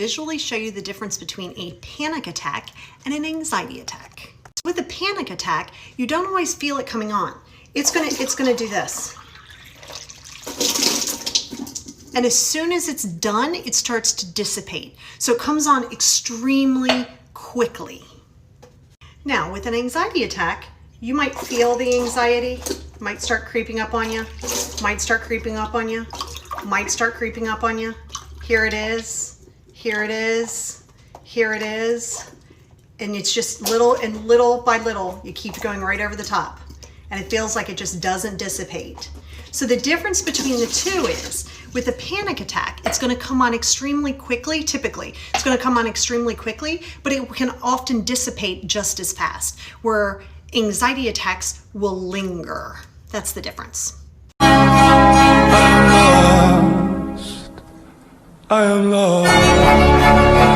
visually show you the difference between a panic attack and an anxiety attack. With a panic attack, you don't always feel it coming on. It's gonna do this. And as soon as it's done, it starts to dissipate. So it comes on extremely quickly. Now, with an anxiety attack, you might feel the anxiety, might start creeping up on you, might start creeping up on you, might start creeping up on you. Here it is, here it is, here it is. And it's just little and little by little, you keep going right over the top. And it feels like it just doesn't dissipate. So the difference between the two is, with a panic attack, it's gonna come on extremely quickly, typically. It's gonna come on extremely quickly, but it can often dissipate just as fast, where anxiety attacks will linger. That's the difference. I am lost.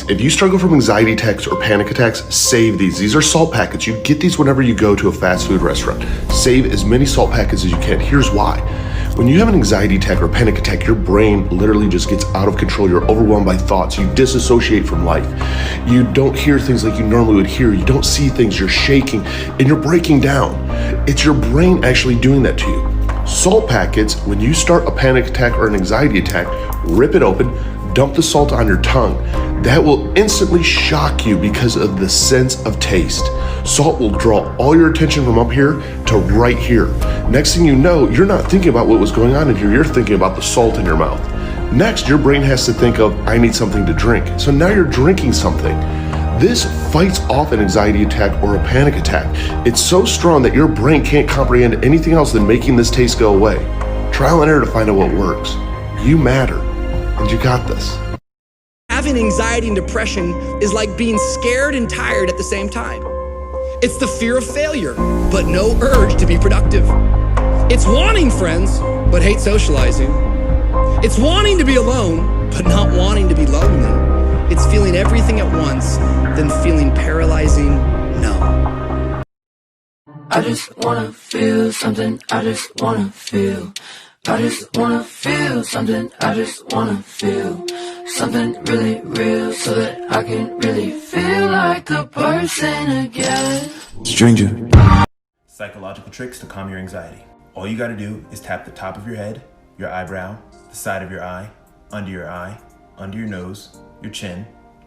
If you struggle from anxiety attacks or panic attacks, save these. These are salt packets. You get these whenever you go to a fast food restaurant. Save as many salt packets as you can. Here's why. When you have an anxiety attack or a panic attack, your brain literally just gets out of control. You're overwhelmed by thoughts. You disassociate from life. You don't hear things like you normally would hear. You don't see things. You're shaking and you're breaking down. It's your brain actually doing that to you. Salt packets, when you start a panic attack or an anxiety attack, rip it open, dump the salt on your tongue. That will instantly shock you because of the sense of taste. Salt will draw all your attention from up here to right here. Next thing you know, you're not thinking about what was going on in here, you're thinking about the salt in your mouth. Next, your brain has to think of, I need something to drink. So now you're drinking something. This fights off an anxiety attack or a panic attack. It's so strong that your brain can't comprehend anything else than making this taste go away. Trial and error to find out what works. You matter, and you got this. Having anxiety and depression is like being scared and tired at the same time. It's the fear of failure, but no urge to be productive. It's wanting friends, but hate socializing. It's wanting to be alone, but not wanting to be lonely. It's feeling everything at once, then feeling paralyzing numb. I just wanna feel something, I just wanna feel. I just wanna feel something, I just wanna feel something really real so that I can really feel like a person again. Stranger. Psychological tricks to calm your anxiety. All you gotta do is tap the top of your head, your eyebrow, the side of your eye, under your nose, your chin,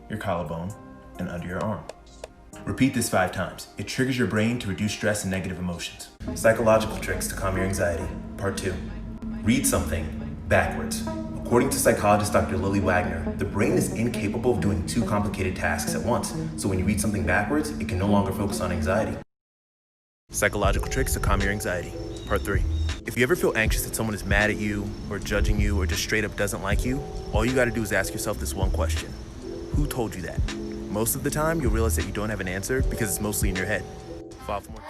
your collarbone, and under your arm. Repeat this 5 times. It triggers your brain to reduce stress and negative emotions. Psychological tricks to calm your anxiety. Part 2. Read something backwards. According to psychologist Dr. Lily Wagner, the brain is incapable of doing 2 complicated tasks at once. So when you read something backwards, it can no longer focus on anxiety. Psychological tricks to calm your anxiety. Part 3. If you ever feel anxious that someone is mad at you or judging you or just straight up doesn't like you, all you gotta do is ask yourself this one question. Who told you that? Most of the time, you'll realize that you don't have an answer because it's mostly in your head.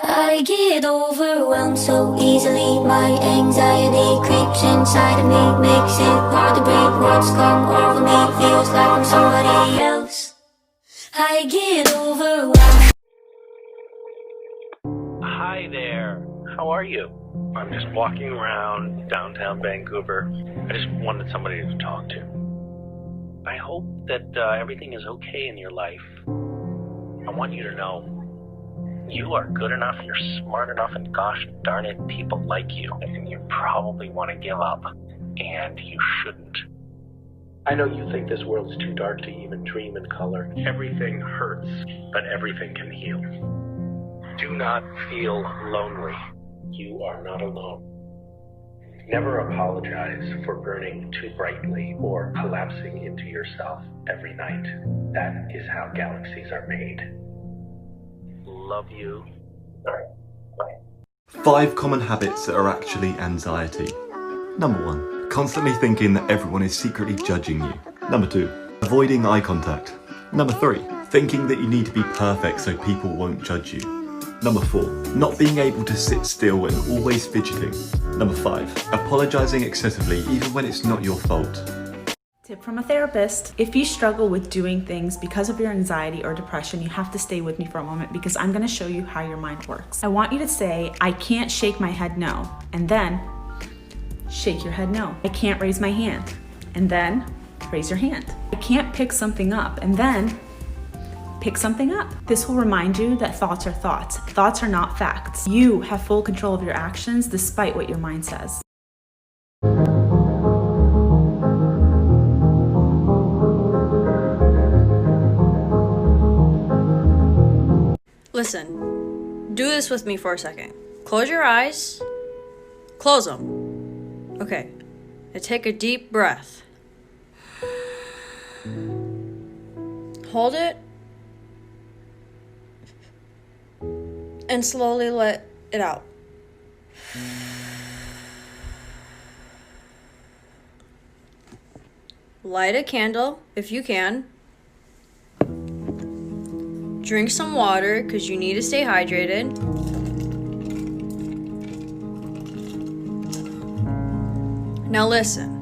I get overwhelmed so easily. My anxiety creeps inside of me, makes it hard to breathe. Words come over me, feels like I'm somebody else. I get overwhelmed. Hi there, how are you? I'm just walking around downtown Vancouver. I just wanted somebody to talk to. I hope that everything is okay in your life. I want you to know you are good enough, you're smart enough, and gosh darn it, people like you. And you probably want to give up, and you shouldn't. I know you think this world is too dark to even dream in color. Everything hurts, but everything can heal. Do not feel lonely. You are not alone. Never apologize for burning too brightly or collapsing into yourself every night. That is how galaxies are made. Love you. Bye. 5 common habits that are actually anxiety. Number 1, constantly thinking that everyone is secretly judging you. Number 2, avoiding eye contact. Number 3, thinking that you need to be perfect so people won't judge you. Number 4, not being able to sit still and always fidgeting. Number 5, apologizing excessively even when it's not your fault. Tip from a therapist: if you struggle with doing things because of your anxiety or depression, you have to stay with me for a moment because I'm going to show you how your mind works. I want you to say, I can't shake my head no, and then shake your head no. I can't raise my hand, and then raise your hand. I can't pick something up, and then pick something up. This will remind you that thoughts are thoughts. Thoughts are not facts. You have full control of your actions despite what your mind says. Listen, do this with me for a second. Close your eyes. Close them. Okay. Now take a deep breath. Hold it. And slowly let it out. Light a candle if you can. Drink some water because you need to stay hydrated. Now listen.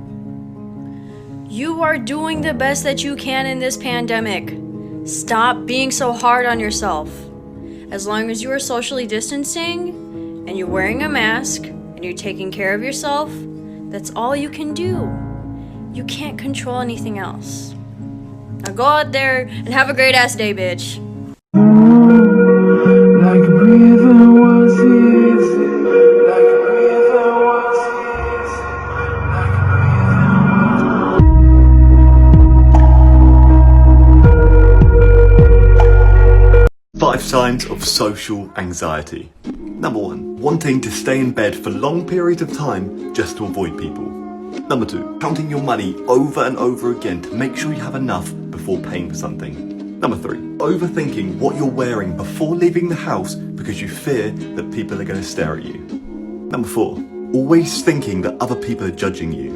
You are doing the best that you can in this pandemic. Stop being so hard on yourself. As long as you are socially distancing and you're wearing a mask and you're taking care of yourself, that's all you can do. You can't control anything else. Now go out there and have a great ass day, bitch. Like breathing was easy. Like breathing was easy. Like breathing was 5 signs of social anxiety. Number 1, wanting to stay in bed for long periods of time just to avoid people. Number 2, counting your money over and over again to make sure you have enough before paying for something. Number 3, overthinking what you're wearing before leaving the house because you fear that people are going to stare at you. Number 4, always thinking that other people are judging you.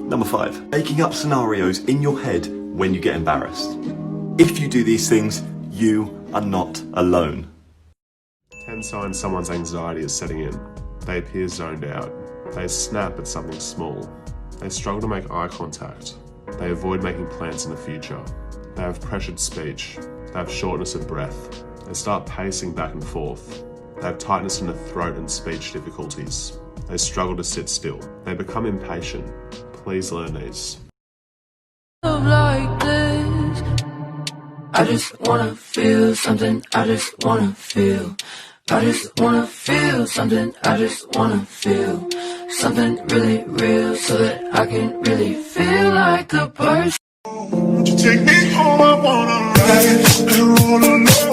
Number 5, making up scenarios in your head when you get embarrassed. If you do these things, you are not alone. 10 signs someone's anxiety is setting in. They appear zoned out. They snap at something small. They struggle to make eye contact. They avoid making plans in the future. They have pressured speech. They have shortness of breath. They start pacing back and forth. They have tightness in the throat and speech difficulties. They struggle to sit still. They become impatient. Please learn these. like this. I just wanna feel something. I just wanna feel. I just wanna feel something. I just wanna feel something really real so that I can really feel like a person. Won't you take me home? I wanna ride. I wanna know.